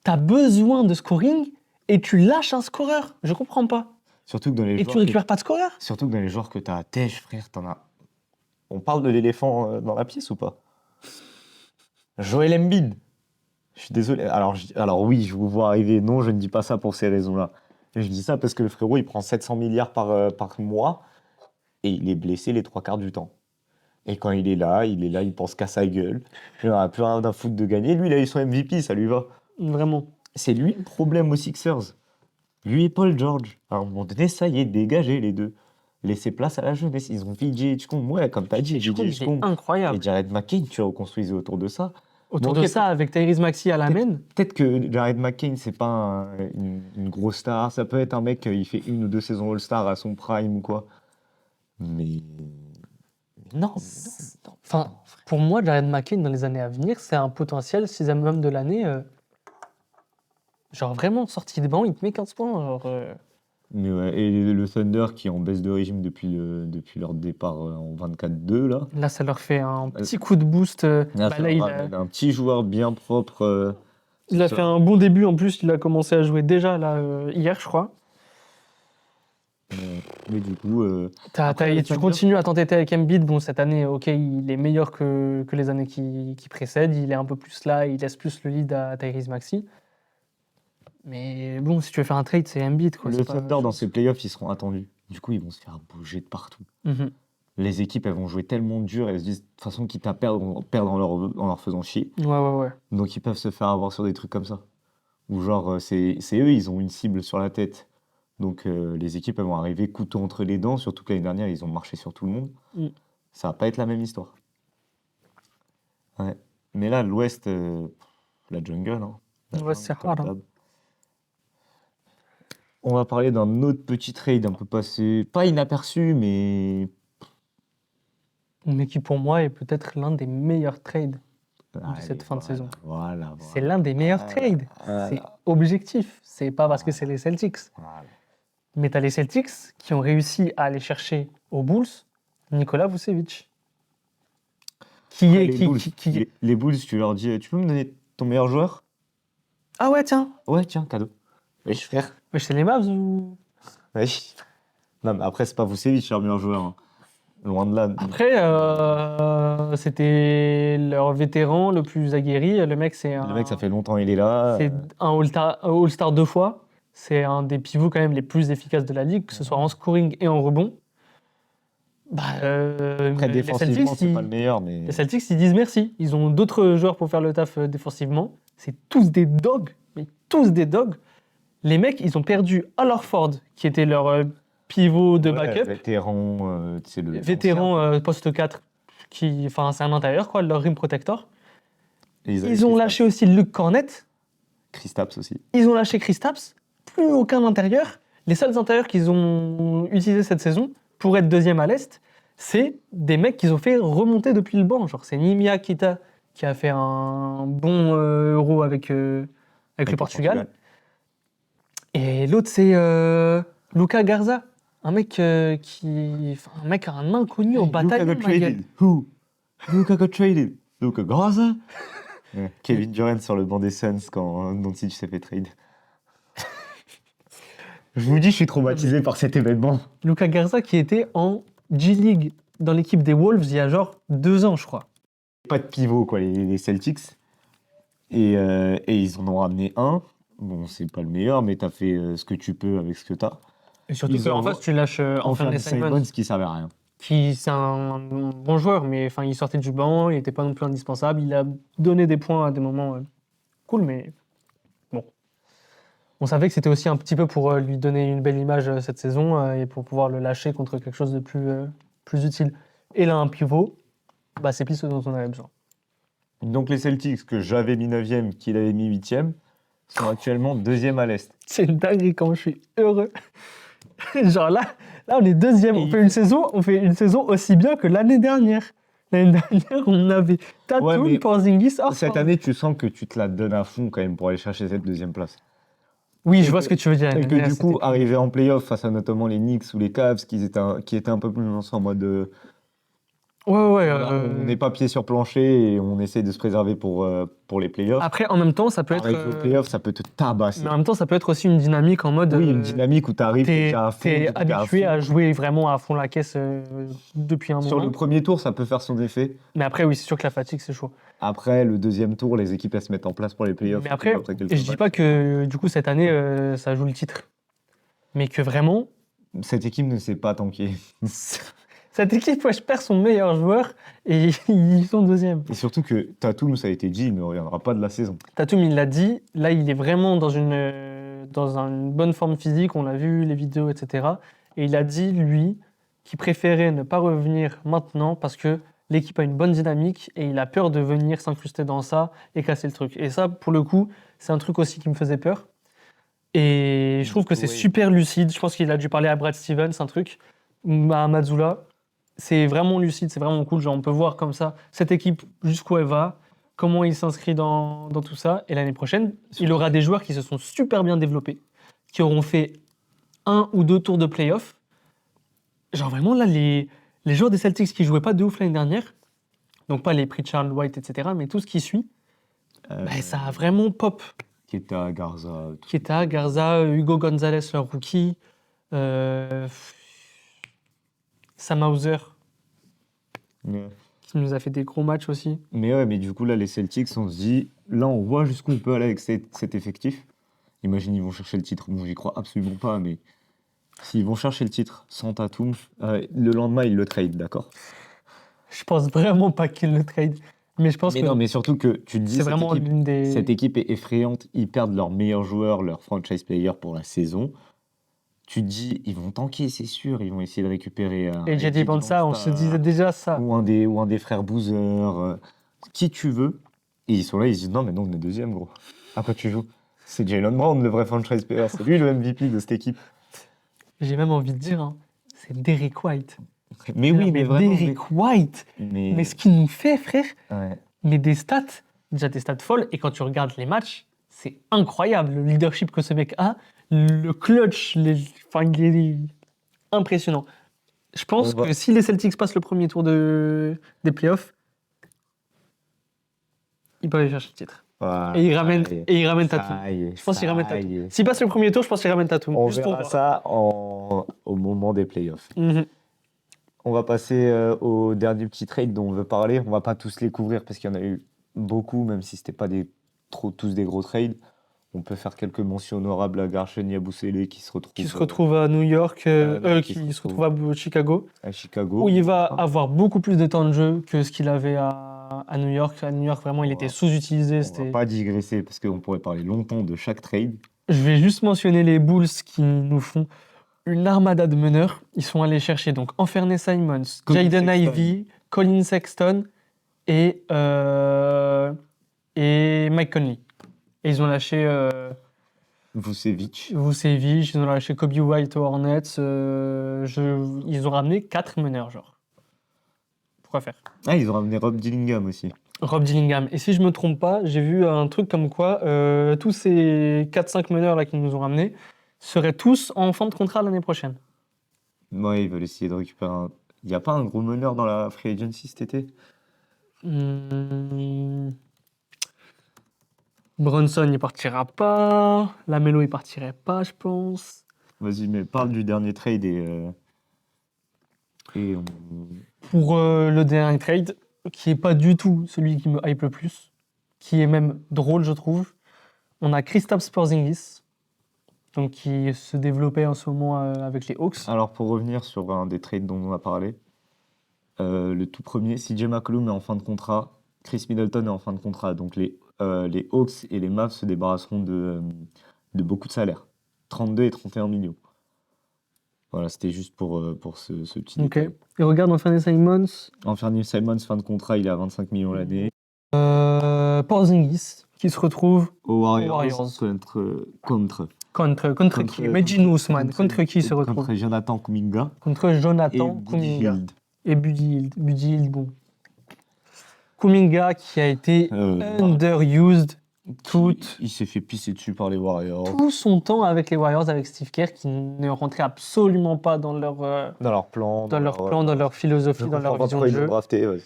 T'as besoin de scoring et tu lâches un scoreur. Je comprends pas. Surtout que dans les Et joueurs tu récupères pas de scoreur. Surtout que dans les joueurs que t'as à Tej, frère, t'en as. On parle de l'éléphant dans la pièce ou pas? Joel Embiid. Je suis désolé. Alors oui, je vous vois arriver. Non, je ne dis pas ça pour ces raisons-là. Je dis ça parce que le frérot, il prend 700 milliards par mois et il est blessé les 3 quarts du temps. Et quand il est là, il pense qu'à sa gueule. Il n'a plus rien d'un foot de gagner. Lui, il a eu son MVP, ça lui va. Vraiment. C'est lui le problème aux Sixers. Lui et Paul George. À un moment donné, ça y est, dégagez les deux. Laissez place à la jeunesse. Ils ont VJ Edgecombe. Ouais, comme t'as dit, VJ Il est Edgecombe. incroyable. Et Jared McCain, tu reconstruisais autour de ça. Autour Bon, de ok, ça, avec Tyrese Maxey à la main, Peut-être que Jared McCain, c'est pas une grosse star. Ça peut être un mec, il fait 1 ou 2 saisons All-Star à son prime ou quoi. Mais non. enfin, pour moi, Jared McCain, dans les années à venir, c'est un potentiel 6e homme de l'année. Genre vraiment, sorti des bancs, il te met 15 points. Genre, Mais ouais, et le Thunder qui est en baisse de régime depuis leur départ en 24-2 là. Là, ça leur fait un petit coup de boost. Là, il a Un petit joueur bien propre. il a fait un bon début. En plus, il a commencé à jouer déjà là, hier, je crois. Mais du coup, Tu le Thunder- continues à t'entêter avec Embiid. Bon, cette année, ok, il est meilleur que les années qui précèdent. Il est un peu plus là, il laisse plus le lead à Tyrese Maxey. Mais bon, si tu veux faire un trade, c'est Embiid, quoi. le c'est pas- Thunder dans ses playoffs, ils seront attendus. Du coup, ils vont se faire bouger de partout. Mhm. Les équipes, elles vont jouer tellement dur, elles se disent de toute façon, quitte à perdre en leur faisant chier. Ouais. Donc ils peuvent se faire avoir sur des trucs comme ça. Ou genre, c'est eux, ils ont une cible sur la tête. Donc les équipes, elles vont arriver couteau entre les dents, surtout que l'année dernière, ils ont marché sur tout le monde. Mm. Ça va pas être la même histoire. Ouais. Mais là, l'Ouest, la jungle, hein. La L'Ouest, c'est jungle, hard, comme hein. d'hab. On va parler d'un autre petit trade un peu passé, pas inaperçu, mais Mais qui, pour moi, est peut-être l'un des meilleurs trades. Allez, cette fin de saison. Voilà. C'est l'un des meilleurs trades. Voilà. C'est objectif. C'est pas parce que c'est les Celtics. Voilà. Mais t'as les Celtics qui ont réussi à aller chercher aux Bulls Nikola Vucevic. Les Bulls, tu leur dis, tu peux me donner ton meilleur joueur? Ah ouais, tiens. Ouais, tiens, cadeau. Oui, frère. Mais c'est les Mavs ou... Oui. Non, mais après, c'est pas Vucevic leur meilleur joueur, hein. Loin de là. Après, c'était leur vétéran le plus aguerri. Le mec, Le mec, ça fait longtemps il est là. C'est un All-Star 2 fois. C'est un des pivots quand même les plus efficaces de la ligue, que ce soit en scoring et en rebond. Après, les défensivement, Celtics, c'est pas le meilleur, mais les Celtics, ils disent merci. Ils ont d'autres joueurs pour faire le taf défensivement. c'est tous des dogs, mais tous des dogs. Les mecs, ils ont perdu Al Horford, qui était leur pivot de backup, Vétéran, c'est le vétéran ancien. poste 4, c'est un intérieur, quoi, leur rim protector. Et avaient Ils ont Kristaps. lâché aussi Luke Cornett, Kristaps aussi. ils ont lâché Kristaps, plus aucun intérieur. Les seuls intérieurs qu'ils ont utilisés cette saison pour être deuxième à l'Est, c'est des mecs qu'ils ont fait remonter depuis le banc. Genre, c'est Nimia Kita qui a fait un bon Euro avec le Portugal. Et l'autre, c'est Luca Garza, un mec un inconnu au bataillon. Luka got ma gueule. traded. Who? Luka got traded. Luka Garza. Ouais. Kevin Durant sur le banc des Suns quand Doncic s'est fait trade. Je vous dis, je suis traumatisé par cet événement. Luca Garza qui était en G-League dans l'équipe des Wolves il y a genre 2 ans, je crois. Pas de pivot, quoi, les Celtics. Et ils en ont ramené un. Bon, c'est pas le meilleur, mais t'as fait ce que tu peux avec ce que t'as. Et surtout Ils qu'en envoient- face, tu lâches Enfin, Anthony Simons, qui servait à rien. qui c'est un bon joueur, mais enfin, il sortait du banc, il n'était pas non plus indispensable. Il a donné des points à des moments cool, mais bon. On savait que c'était aussi un petit peu pour lui donner une belle image cette saison et pour pouvoir le lâcher contre quelque chose de plus utile. Et là, un pivot, bah, c'est plus ce dont on avait besoin. Donc les Celtics, que j'avais mis 9e, qu'il avait mis 8e, sont actuellement 2e à l'Est. C'est une dinguerie quand je suis heureux. Genre là, on est deuxième. Et On fait une saison aussi bien que l'année dernière. L'année dernière, on avait Tatum, Ouais, mais Porzingis, Horford. Cette année, tu sens que tu te la donnes à fond quand même pour aller chercher cette 2e place. Oui, et je vois que- ce que tu veux dire. Et L'année que dernière, du coup, c'était- arriver en playoff face à notamment les Knicks ou les Cavs, qui étaient un peu plus lancés en mode Ouais. on n'est pas pied sur plancher et on essaie de se préserver pour les playoffs. Après, en même temps, ça peut être. Arriver aux playoffs, ça peut te tabasser. Mais en même temps, ça peut être aussi une dynamique en mode. Oui, une dynamique où tu arrives T'es déjà à fond. t'es t'es déjà habitué fond. à jouer vraiment à fond la caisse depuis un Sur moment. le premier tour, ça peut faire son effet. Mais après, oui, c'est sûr que la fatigue, c'est chaud. Après, le 2e tour, les équipes, elles se mettent en place pour les playoffs. Mais après, quelques je dis matchs. pas que du coup, cette année, ça joue le titre. Mais que vraiment, Cette équipe ne sait pas tanker. cette équipe perd son meilleur joueur et ils sont deuxième. Et surtout que Tatum, ça a été dit, il ne reviendra pas de la saison. Tatum, il l'a dit, là, il est vraiment dans une bonne forme physique, on l'a vu, les vidéos, etc. Et il a dit, lui, qu'il préférait ne pas revenir maintenant parce que l'équipe a une bonne dynamique et il a peur de venir s'incruster dans ça et casser le truc. Et ça, pour le coup, c'est un truc aussi qui me faisait peur. Et je trouve que c'est Oui. super lucide. Je pense qu'il a dû parler à Brad Stevens, un truc, à Mazzulla. C'est vraiment lucide, c'est vraiment cool. Genre, on peut voir comme ça cette équipe jusqu'où elle va, comment il s'inscrit dans tout ça. Et l'année prochaine, il aura des joueurs qui se sont super bien développés, qui auront fait 1 ou 2 tours de playoff. Genre vraiment, là, les joueurs des Celtics qui jouaient pas de ouf l'année dernière, donc pas les Pritchard, White, etc., mais tout ce qui suit, ça a vraiment pop. Keta, Garza, tout. Keta, Garza, Hugo Gonzalez, leur rookie, Sam Hauser, Ouais. qui nous a fait des gros matchs aussi. Mais ouais, mais du coup, là, les Celtics, on se dit, là, on voit jusqu'où on peut aller avec cet effectif. Imagine, ils vont chercher le titre. Bon, j'y crois absolument pas, mais s'ils vont chercher le titre sans Tatum, le lendemain, ils le trade, d'accord? Je pense vraiment pas qu'ils le trade, mais je pense Mais que non, mais surtout que tu te dis, c'est vraiment l'une des... cette équipe est effrayante. Ils perdent leur meilleur joueur, leur franchise player pour la saison. Tu te dis, ils vont tanker, c'est sûr. Ils vont essayer de récupérer Et JD Eddie Bonsa, on se Bonstar, disait déjà ça. ou un des frères Boozer, qui tu veux. Et ils sont là, ils se disent, non, mais non, on est deuxième, gros. À quoi tu joues? C'est Jalen Brown, le vrai franchise player. C'est lui le MVP de cette équipe. J'ai même envie de dire, hein, c'est Derrick White. Mais oui, mais vraiment. Derrick White, Mais, mais ce qu'il nous fait, frère, ouais. mais des stats, déjà des stats folles, et quand tu regardes les matchs, c'est incroyable le leadership que ce mec a, le clutch, enfin, il est impressionnant. Je pense On va- que si les Celtics passent le premier tour des playoffs, ils peuvent aller chercher le titre. Et ils ramènent Tatum. Je pense qu'il ramène Tatum. S'ils passent le premier tour, je pense qu'il ramène Tatum. On juste pour verra voir. ça au moment des playoffs. Mhm. On va passer au dernier petit trade dont on veut parler. On va pas tous les couvrir parce qu'il y en a eu beaucoup, même si c'était pas tous des gros trades. On peut faire quelques mentions honorables à Garchen Yabusele qui se retrouve à New York, qui qui se se retrouve à Chicago, à Chicago. où il va avoir beaucoup plus de temps de jeu que ce qu'il avait à à New York. À New York, vraiment, il On était va- sous-utilisé. On va C'était... pas digresser parce qu'on pourrait parler longtemps de chaque trade. Je vais juste mentionner les Bulls qui nous font une armada de meneurs. Ils sont allés chercher donc Anfernee Simons, Colin Jaden Sexton. Ivey, Colin Sexton et Mike Conley. Et ils ont lâché Vucevic. Vucevic, ils ont lâché Kobe White aux Hornets. Ils ont ramené 4 meneurs, genre. Pourquoi faire? Ah, ils ont ramené Rob Dillingham aussi. Rob Dillingham. Et si je me trompe pas, j'ai vu un truc comme quoi tous ces 4-5 meneurs là qu'ils nous ont ramenés seraient tous en fin de contrat l'année prochaine. Ouais, ils veulent essayer de récupérer un. Il n'y a pas un gros meneur dans la free agency cet été? Hmm. Brunson, il partira pas. Lamelo, il partirait pas, je pense. Vas-y, mais parle du dernier trade et on. Pour le dernier trade, qui est pas du tout celui qui me hype le plus, qui est même drôle, je trouve, on a Kristaps Porzingis, donc qui se développait en ce moment avec les Hawks. Alors, pour revenir sur un des trades dont on a parlé, le tout premier, CJ McCollum est en fin de contrat, Chris Middleton est en fin de contrat. Donc, les Hawks et les Mavs se débarrasseront de beaucoup de salaires. 32 et 31 millions. Voilà, c'était juste pour ce petit Ok. détail. Et regarde Anfernee Simons, Anfernee Simons, fin de contrat, il est à 25 millions l'année. Porzingis, qui se retrouve Aux Warriors, Warriors. contre qui? Reggie Ousmane. Contre qui se retrouve? Contre Jonathan Kuminga Contre et Jonathan Buddy Kuminga. Hield. Et Buddy Hield. Buddy Hield, bon. Kuminga qui a été underused Il s'est fait pisser dessus par les Warriors. tout son temps avec les Warriors, avec Steve Kerr, qui ne rentrait absolument pas dans leur Dans leur plan. dans leur philosophie, dans leur vision de jeu. Drafté, vas-y.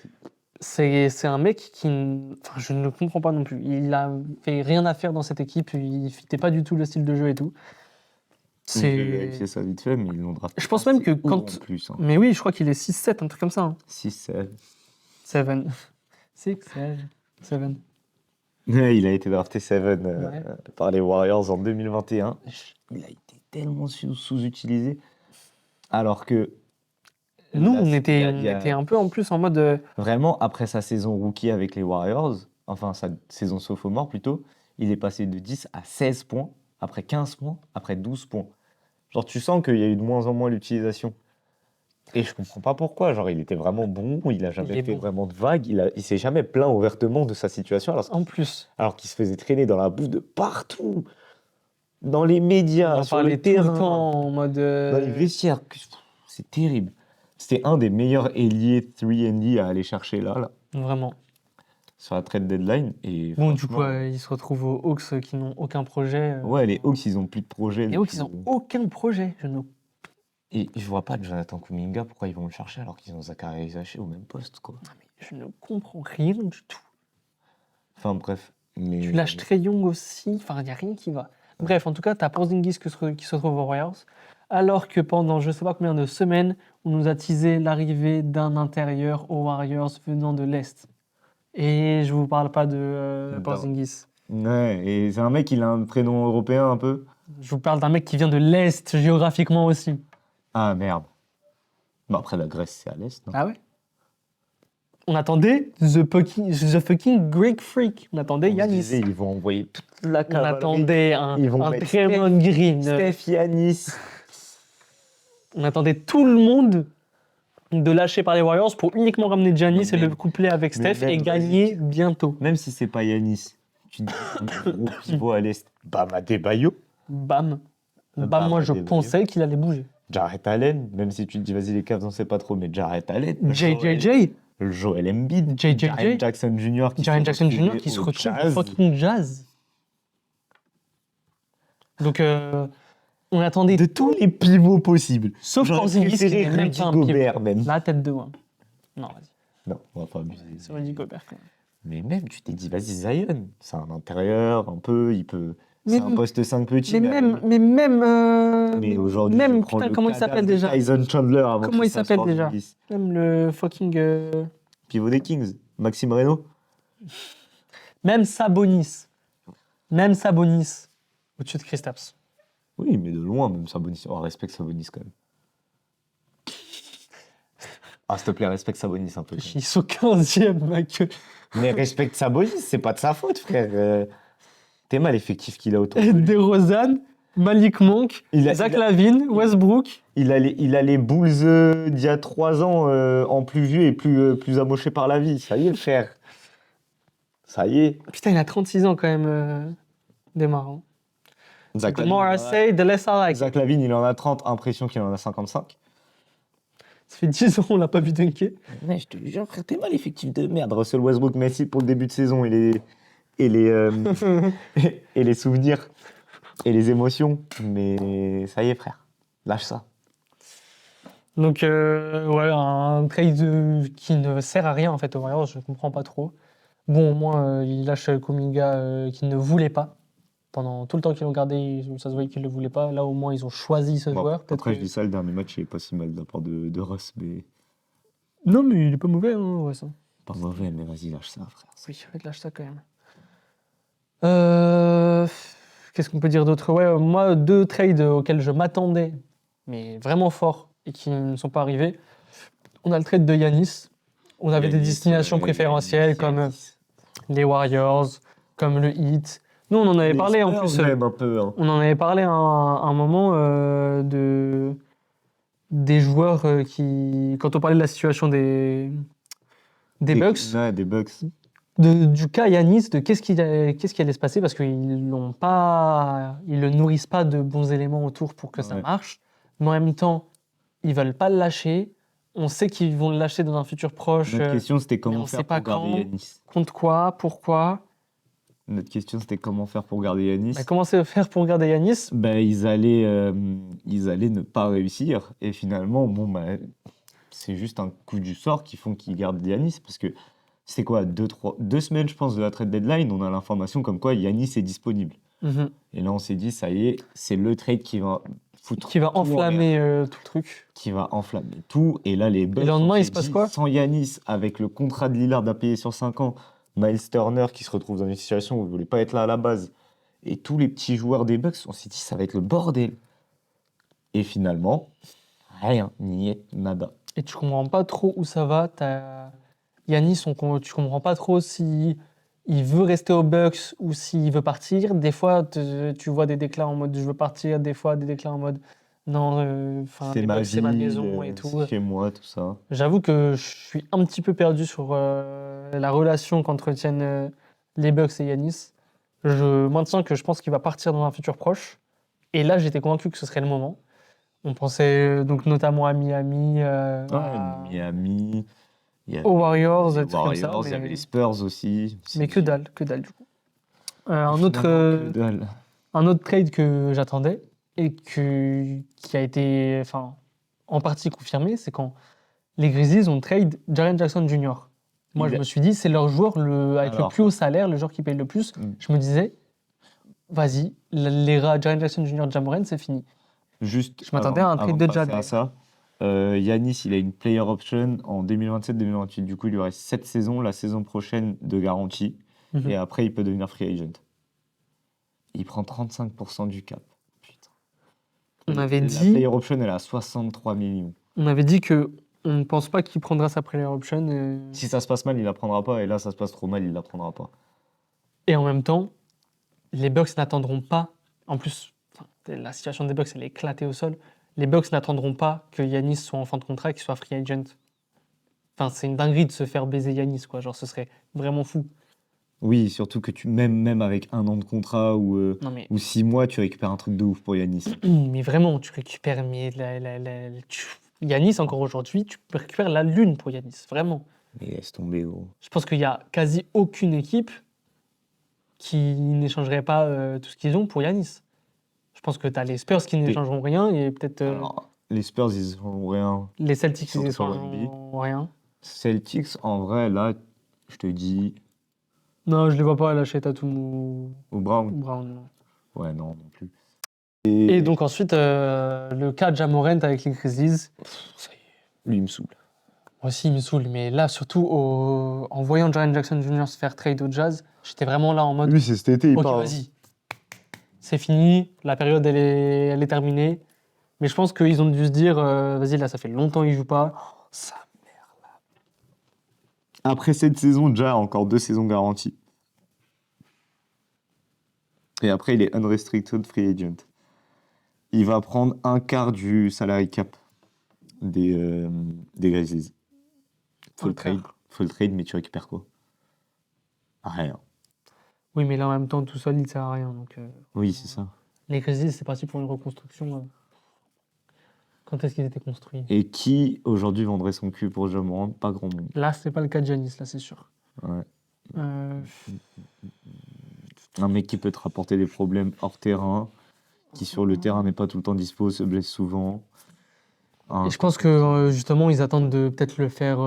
C'est un mec qui... Enfin, je ne le comprends pas non plus. Il a fait rien à faire dans cette équipe. Il fitait pas du tout le style de jeu et tout. J'ai vérifié ça vite fait, mais ils l'ont drafté. Je pense même que assez haut quand... en plus, hein. Mais oui, je crois qu'il est 6-7, un truc comme ça. Hein. 6-7. 7. 6, 7. Ouais, il a été drafté 7 Ouais. par les Warriors en 2021. Il a été tellement sous-utilisé. Alors que Nous, là, on il y était un peu en plus en mode... vraiment, après sa saison rookie avec les Warriors, enfin sa saison sophomore plutôt, il est passé de 10 à 16 points, après 15 points, après 12 points. Genre, tu sens qu'il y a eu de moins en moins l'utilisation. Et je comprends pas pourquoi. Genre, il était vraiment bon, il a jamais fait vraiment de vagues, il s'est jamais plaint ouvertement de sa situation, En plus, alors qu'il se faisait traîner dans la boue de partout, dans les médias, on en sur le parlait tout terrain, le temps en mode... dans les vestiaires. C'est terrible. C'était un des meilleurs ailiers 3&D à aller chercher là, Vraiment. sur la trade deadline. Et Bon, du coup, franchement, ils se retrouvent aux Hawks qui n'ont aucun projet. ouais, les Hawks, ils ont plus de projet. Les Hawks, ils depuis- n'ont aucun projet. Et je vois pas de Jonathan Kuminga, pourquoi ils vont le chercher alors qu'ils ont Zachary Isaché au même poste, quoi. Je ne comprends rien du tout. Enfin, bref. Mais... Tu lâches Trae Young aussi. Enfin, il n'y a rien qui va. Bref, en tout cas, tu as Porzingis qui se retrouve aux Warriors. Alors que pendant je ne sais pas combien de semaines, on nous a teasé l'arrivée d'un intérieur aux Warriors venant de l'Est. Et je vous parle pas de Porzingis. Ouais, et c'est un mec, il a un prénom européen un peu. Je vous parle d'un mec qui vient de l'Est géographiquement aussi. Ah, merde. Bon, après, la Grèce, c'est à l'Est, non? Ah ouais? On attendait the fucking Greek Freak. On attendait On se Yanis. disait, ils vont envoyer toute la On cavalerie. attendait un Ils vont mettre Draymond Green. Steph Yanis. On attendait tout le monde de lâcher par les Warriors pour uniquement ramener Giannis et Mais le même- coupler avec mais Steph même, et gagner bientôt. Même si c'est pas Yanis, tu dis un gros pivot à l'Est, Bam Adebayo, Bam. Bam Bam, moi je Adebayo. pensais qu'il allait bouger. Jarrett Allen, même si tu te dis vas-y les Cavs on sait pas trop, mais Jarrett Allen, JJJ. Joel Embiid, JJJ. Jaren Jackson Jr. Jaren Jackson Jr. qui se retrouve au fucking Jazz. Donc on attendait de tous les pivots possibles. sauf J'aurais Porzingis qui préféré n'est même Rudy pas un Gobert pivot. même. La tête de moi. Non, vas-y. Non, on va pas abuser. C'est Rudy Gobert quand même. Mais même tu t'es dit vas-y Zion, c'est un intérieur un peu, il peut, Mais- c'est un poste 5 petit. Mais même. Mais aujourd'hui, même, je prends putain, le comment il cadavre s'appelle de déjà Tyson Chandler avant Comment il Kristaps s'appelle déjà Porzingis. Même le fucking. Pivot des Kings, Maxime Reno. Même Sabonis. Au-dessus de Kristaps. Oui, mais de loin même Sabonis. On respecte Sabonis quand même. Ah, s'il te plaît, respecte Sabonis un peu. Ils sont 15e, mec. Mais respecte Sabonis, c'est pas de sa faute, frère. T'es mal l'effectif qu'il a autour de lui. DeRozan, Malik Monk, Zach Lavine, Westbrook. Il a les Bulls d'il y a 3 ans en plus vieux et plus amochés par la vie. Ça y est, le frère. Ça y est. Putain, il a 36 ans quand même, démarrant. Zach The more I say, the less I like. Zach Lavine, il en a 30, impression qu'il en a 55. Ça fait 10 ans, on l'a pas vu dunker. Mais je te jure, frère, t'es mal l'effectif de merde. Russell Westbrook, Messi pour le début de saison et les souvenirs et les émotions. Mais ça y est, frère. Lâche ça. Donc, ouais, un trade qui ne sert à rien en fait aux Warriors, je comprends pas trop. Bon, au moins, il lâche Kuminga qu'il ne voulait pas. Pendant tout le temps qu'ils l'ont gardé, ça se voyait qu'ils ne le voulaient pas. Là, au moins, ils ont choisi ce joueur. Peut-être Après, que- je dis ça, le dernier match, il est pas si mal de la part de Russ, mais Non, mais il est pas mauvais, hein, ouais, ça. pas mauvais, mais vas-y, lâche ça, frère. Oui, il lâche ça quand même. Qu'est-ce qu'on peut dire d'autre? Ouais, moi, 2 trades auxquels je m'attendais, mais vraiment fort, et qui ne sont pas arrivés. On a le trade de Yanis. On avait des destinations préférentielles comme les Warriors, comme le Heat. Nous, on en avait parlé en plus. Même un peu, hein. On en avait parlé à un moment des joueurs qui. Quand on parlait de la situation des Bucks, Ouais, des Bucks. du cas Yanis, de qu'est-ce qui allait se passer parce qu'ils le nourrissent pas de bons éléments autour pour que ça Ouais. marche. Mais en même temps, ils veulent pas le lâcher. On sait qu'ils vont le lâcher dans un futur proche. Notre question, c'était on comment sait faire pas pour garder quand. Yanis. Contre quoi? Pourquoi? Notre question, c'était comment faire pour garder Yanis. Bah, comment faire pour garder Yanis? Ben, ils allaient ne pas réussir. Et finalement, bon, ben, c'est juste un coup du sort qui font qu'ils gardent Yanis. Parce que c'est quoi, 2 semaines, je pense, de la trade deadline, on a l'information comme quoi Yanis est disponible. Mhm. Et là, on s'est dit, ça y est, c'est le trade qui va foutre Qui va tout en l'air. enflammer tout le truc. Qui va enflammer tout. Et là, les Bucks, Et le lendemain, on il s'est se passe dit, quoi? sans Yanis, avec le contrat de Lillard à payer sur 5 ans, Miles Turner qui se retrouve dans une situation où il ne voulait pas être là à la base, et tous les petits joueurs des Bucks, on s'est dit, ça va être le bordel. Et finalement, rien, niet, nada. Et tu comprends pas trop où ça va. Yanis, tu comprends pas trop si il veut rester aux Bucks ou s'il veut partir. Des fois, tu vois des déclats en mode je veux partir, des fois des déclats en mode non, C'est les ma Bucks, c'est ma vie, maison et tout. c'est chez moi, tout ça. J'avoue que je suis un petit peu perdu sur la relation qu'entretiennent les Bucks et Yanis. Je maintiens que je pense qu'il va partir dans un futur proche. Et là, j'étais convaincu que ce serait le moment. On pensait donc notamment à Miami, Miami, il y avait aux Warriors, les des trucs comme ça. Warriors, il y avait les Spurs aussi. Mais que dalle du coup. Un Finalement, autre que dalle. trade que j'attendais et qui a été en partie confirmé, c'est quand les Grizzlies ont trade Jaren Jackson Jr. Moi, je me suis dit, c'est leur joueur avec le Alors. plus haut salaire, le joueur qui paye le plus. Je me disais, vas-y, l'era Jaren Jackson Jr. Ja Morant, c'est fini. Juste Je m'attendais à un trade avant de passer Jad. à ça, Yanis, il a une player option en 2027-2028. Du coup, il lui reste 7 saisons, la saison prochaine de garantie. Mhm. Et après, il peut devenir free agent. Il prend 35% du cap. Putain. On avait La dit- player option, elle est à 63 millions. On avait dit que on ne pense pas qu'il prendra sa player option. Si ça se passe mal, il la prendra pas. Et là, ça se passe trop mal, il la prendra pas. Et en même temps, les Bucks n'attendront pas. En plus, la situation des Bucks, elle est éclatée au sol. Les Bucks n'attendront pas que Yanis soit en fin de contrat et qu'il soit free agent. Enfin, c'est une dinguerie de se faire baiser Yanis, quoi. Genre, ce serait vraiment fou. Oui, surtout que même avec 1 an de contrat Non, mais, ou 6 mois, tu récupères un truc de ouf pour Yanis. mais vraiment, tu récupères. Mais Yanis, encore aujourd'hui, tu récupères la lune pour Yanis. Vraiment. Mais laisse tomber, gros. Je pense qu'il n'y a quasi aucune équipe qui n'échangerait pas tout ce qu'ils ont pour Yanis. Je pense que tu as les Spurs qui n'échangeront rien et peut-être Alors, les Spurs, ils ont rien. les Celtics qui surtout sur le n'échangeront rien. Celtics, en vrai, là, je te dis, Non, je les vois pas lâcher Tatum ou au Brown. Brown. Non. Ouais, non, non plus. Et donc ensuite, le cas Ja Morant avec les Grizzlies. Ça y est, lui, il me saoule. Moi aussi, il me saoule. Mais là, surtout, en voyant Jaren Jackson Jr. se faire trade au Jazz, j'étais vraiment là en mode Lui, c'est cet été, il ok, part. vas-y. C'est fini, la période, elle est terminée. Mais je pense qu'ils ont dû se dire vas-y, là, ça fait longtemps qu'il joue pas. Sa mère. Après cette saison, déjà, encore 2 saisons garanties. Et après, il est unrestricted free agent. Il va prendre un quart du salary cap des Grizzlies. Faut le trade. Faut le trade, mais tu récupères quoi? Rien. Oui, mais là, en même temps, tout seul, il ne sert à rien. Donc, Oui, c'est ça. les Grizzlies, c'est parti pour une reconstruction. Quand est-ce qu'ils étaient construits? Et qui, aujourd'hui, vendrait son cul pour Ja Morant? Pas grand monde. Là, c'est pas le cas de Giannis, là, c'est sûr. Ouais. Euh, Un mec qui peut te rapporter des problèmes hors terrain, qui sur le terrain n'est pas tout le temps dispo, se blesse souvent. Et je pense que justement, ils attendent de peut-être le faire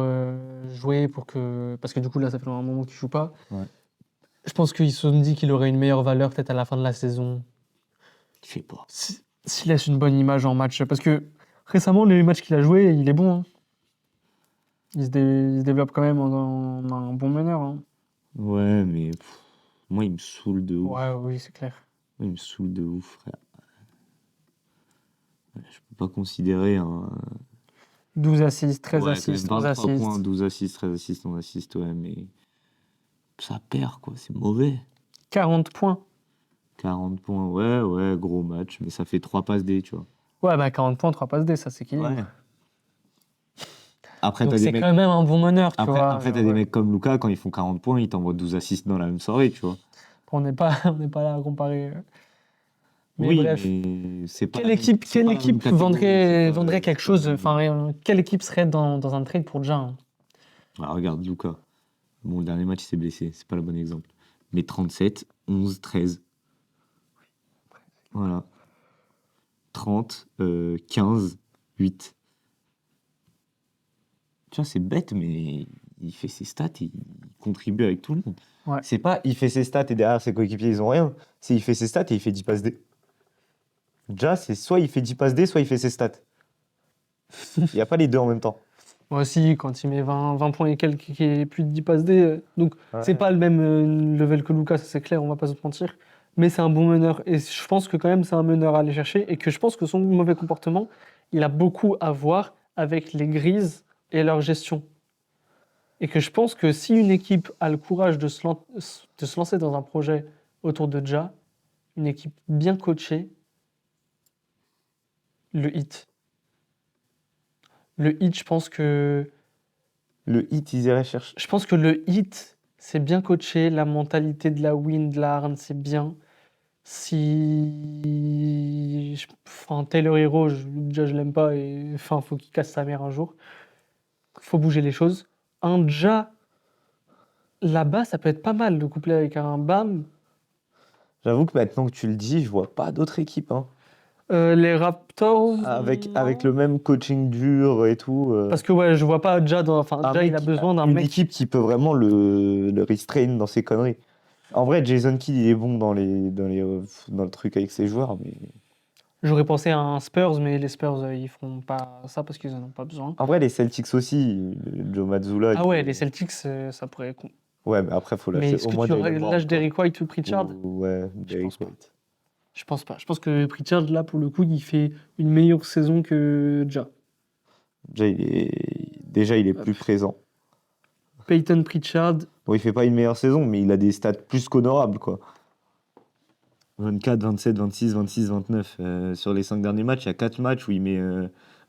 jouer pour que. Parce que du coup, là, ça fait un moment qu'il joue pas. Ouais. Je pense qu'ils se sont dit qu'il aurait une meilleure valeur peut-être à la fin de la saison. Je sais pas. S'il laisse une bonne image en match. Parce que récemment, les matchs qu'il a joués, il est bon. Hein. Il se développe quand même en un bon meneur. Hein. Ouais, mais moi, il me saoule de ouf. Ouais, oui, c'est clair. Moi, il me saoule de ouf, frère. Je peux pas considérer un. 12 assists, 13 Ouais, assists, quand même 11 23 assists. points, 12 assists, 13 assists, 11 assists, ouais, mais ça perd, quoi. C'est mauvais. 40 points. 40 points, ouais, gros match, mais ça fait 3 passes D, tu vois. Ouais, bah 40 points, 3 passes D, ça s'équilibre. Ouais. Après, Donc t'as des c'est mecs. quand même un bon meneur, tu vois. Après, t'as des mecs comme Luka, quand ils font 40 points, ils t'envoient 12 assists dans la même soirée, tu vois. On n'est pas, on n'est pas là à comparer. Mais Oui, bref. mais c'est pas. Quelle équipe, c'est pas la même catégorie, c'est pas- vendrait quelque c'est chose, pas- enfin, quelle équipe serait dans un trade pour Ja? Hein. Alors, regarde, Luka. Bon, le dernier match, il s'est blessé, c'est pas le bon exemple. Mais 37, 11, 13. Voilà. 30, 15, 8. Tu vois, c'est bête, mais il fait ses stats et il contribue avec tout le monde. Ouais. C'est pas il fait ses stats et derrière ses coéquipiers, ils ont rien. C'est il fait ses stats et il fait 10 passes D. Déjà, c'est soit il fait 10 passes D, soit il fait ses stats. Il n'y a pas les deux en même temps. Moi aussi, quand il met 20 points et quelques, qui est plus de 10 passes D, donc Ouais. c'est pas le même level que Lucas, ça c'est clair, on va pas se mentir. Mais c'est un bon meneur. Et je pense que quand même c'est un meneur à aller chercher et que je pense que son mauvais comportement, il a beaucoup à voir avec les Grises et leur gestion. Et que je pense que si une équipe a le courage de se lancer dans un projet autour de Ja, une équipe bien coachée, le Heat. Le Heat, je pense que Ils iraient chercher. le Heat, c'est bien coaché, la mentalité de la win, de la hargne, c'est bien. Enfin, Taylor Hero, déjà je l'aime pas et enfin faut qu'il casse sa mère un jour. Faut bouger les choses. Un Ja là-bas, ça peut être pas mal de coupler avec un Bam. J'avoue que maintenant que tu le dis, je vois pas d'autres équipes. Hein. Les Raptors. Avec non. le même coaching dur et tout. Parce que ouais, je vois pas Ja enfin Un Ja, il mec a besoin d'un une mec. équipe qui peut vraiment le restrain dans ses conneries. En vrai, Jason Kidd, il est bon dans le truc avec ses joueurs, mais J'aurais pensé à un Spurs, mais les Spurs, ils feront pas ça parce qu'ils en ont pas besoin. en vrai, les Celtics aussi, Joe Mazzulla. Ah ouais, les Celtics, ça pourrait. Ouais, mais après, faut Mais lâcher est-ce au que moins tu Jalen Brown, lâches quoi. Derrick White ou Pritchard? Ouais, Je Derrick pense pas. White. Je pense pas. Je pense que Pritchard, là, pour le coup, il fait une meilleure saison que Ja. Déjà, il est Hop. plus présent. Peyton Pritchard, Bon, il fait pas une meilleure saison, mais il a des stats plus qu'honorables, quoi. 24, 27, 26, 26, 29. Sur les 5 derniers matchs, il y a 4 matchs où il met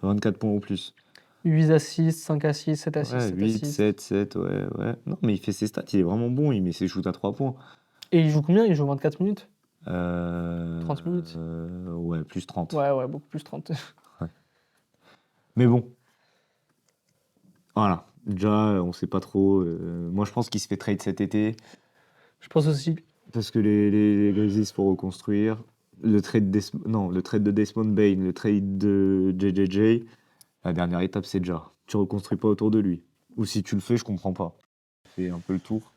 24 points ou plus. 8 assists, 5 assists, 7 assists, Ouais, 7 8, assists. 7, 7, ouais. Non, mais il fait ses stats, il est vraiment bon, il met ses shoots à 3 points. Et il joue combien? Il joue 24 minutes? 30 minutes. Ouais, plus 30. Ouais, beaucoup plus 30. Mais bon. Voilà. Déjà, on sait pas trop. Moi, je pense qu'il se fait trade cet été. Je pense aussi. Parce que les Grizzlies, faut reconstruire. Le trade de Desmond Bain, le trade de JJJ. La dernière étape, c'est déjà. Tu reconstruis pas autour de lui. Ou si tu le fais, je comprends pas. C'est un peu le tour.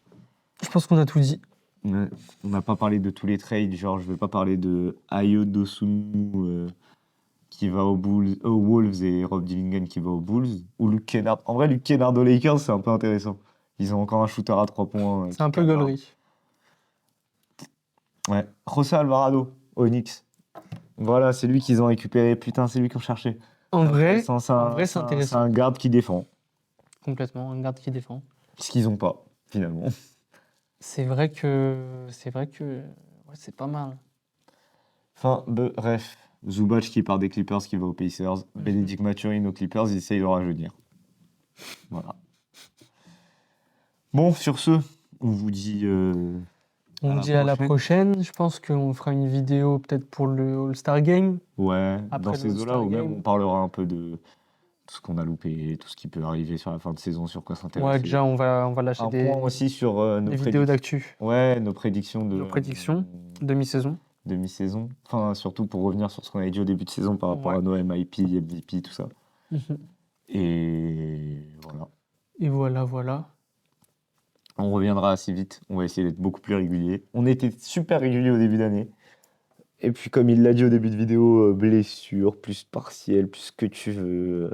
Je pense qu'on a tout dit. Ouais. On n'a pas parlé de tous les trades. Genre, je vais pas parler de Ayo Dosunmu qui va aux Wolves et Rob Dillingham qui va aux Bulls. Ou Luke Kennard. En vrai, Luke Kennard aux Lakers, c'est un peu intéressant. Ils ont encore un shooter à 3 points. C'est un peu gaulerie. Ouais. José Alvarado, Onyx. Voilà, c'est lui qu'ils ont récupéré. Putain, c'est lui qu'on cherchait. En vrai, C'est c'est un intéressant. garde qui défend. Complètement, un garde qui défend. Ce qu'ils n'ont pas, finalement. C'est vrai que ouais, c'est pas mal. Enfin, bref. Zubac qui part des Clippers, qui va aux Pacers. Benedict Mathurin aux Clippers, il essaye de le rajeunir. Voilà. Bon, sur ce, on vous dit On à vous la dit à la prochaine. prochaine. Je pense qu'on fera une vidéo peut-être pour le All-Star Game. Ouais, Après dans le ces eaux-là, All-Star ou même Game. on parlera un peu de tout ce qu'on a loupé, tout ce qui peut arriver sur la fin de saison, sur quoi Ouais, s'intéresser. déjà, on va lâcher Un point aussi sur nos des vidéos prédictions. d'actu. Ouais, nos prédictions de Nos prédictions. Demi-saison. demi-saison. Enfin, surtout pour revenir sur ce qu'on avait dit au début de saison par rapport Ouais. à nos MIP, MVP, tout ça. Mhm. Et voilà. Et voilà. On reviendra assez vite. On va essayer d'être beaucoup plus régulier. On était super régulier au début d'année. Et puis, comme il l'a dit au début de vidéo, blessure, plus partiel, plus ce que tu veux.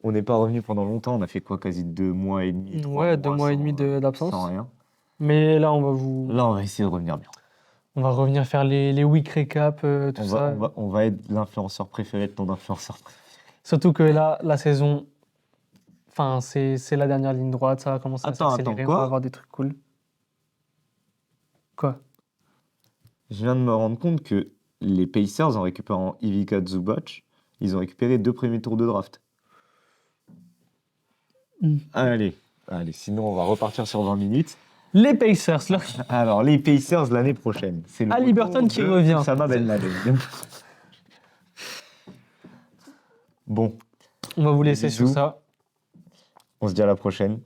On n'est pas revenu pendant longtemps. On a fait quoi? Quasi 2 mois et demi, 3 Ouais, 2 mois et sans, demi d'absence. sans rien. Mais là, Là, on va essayer de revenir bien. on va revenir faire les week recap, tout ça. On va être l'influenceur préféré de ton influenceur préféré. Surtout que là, la saison, enfin, c'est la dernière ligne droite, ça va commencer à s'accélérer, on quoi va avoir des trucs cool. Quoi? Je viens de me rendre compte que les Pacers, en récupérant Ivica Zubac, ils ont récupéré 2 premiers tours de draft. Allez, sinon on va repartir sur 20 minutes. Les Pacers, là. Alors, les Pacers l'année prochaine. C'est le Haliburton retour qui de revient. Osama Ben Laden. Bon, On va vous laisser Bisous. sur ça. on se dit à la prochaine.